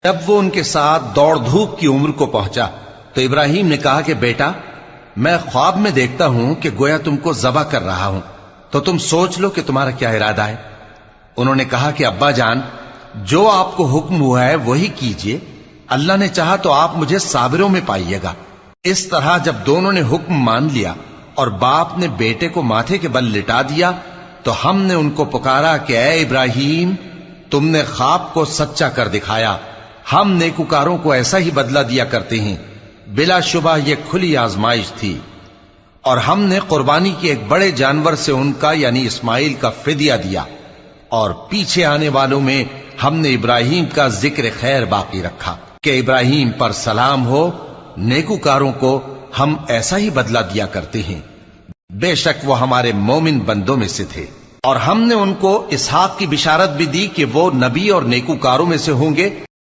जब वो उनके साथ दौड़ धूप की उम्र को पहुंचा तो इब्राहिम ने कहा कि बेटा, मैं ख्वाब में देखता हूं कि गोया तुमको ज़बह कर रहा हूं, तो तुम सोच लो कि तुम्हारा क्या इरादा है। उन्होंने कहा कि अब्बा जान, जो आपको हुक्म हुआ है वही कीजिए, अल्लाह ने चाहा तो आप मुझे साबिरों में पाइएगा। इस तरह जब दोनों ने हुक्म मान लिया और बाप ने बेटे को माथे के बल लिटा दिया, तो हमने उनको पुकारा कि ऐ इब्राहिम, तुमने ख्वाब को सच्चा कर दिखाया। हम नेकुकारों को ऐसा ही बदला दिया करते हैं। बिलाशुबा यह खुली आजमाइश थी और हमने कुर्बानी के एक बड़े जानवर से उनका यानी इस्माइल का फिदिया दिया, और पीछे आने वालों में हमने इब्राहिम का जिक्र खैर बाकी रखा कि इब्राहिम पर सलाम हो, नेकुकारों को हम ऐसा ही बदला दिया करते हैं। बेशक वो हमारे मोमिन बंदों में से थे। और हमने उनको इसहाक की बिशारत भी दी कि वो नबी और नेकुकारों में से होंगे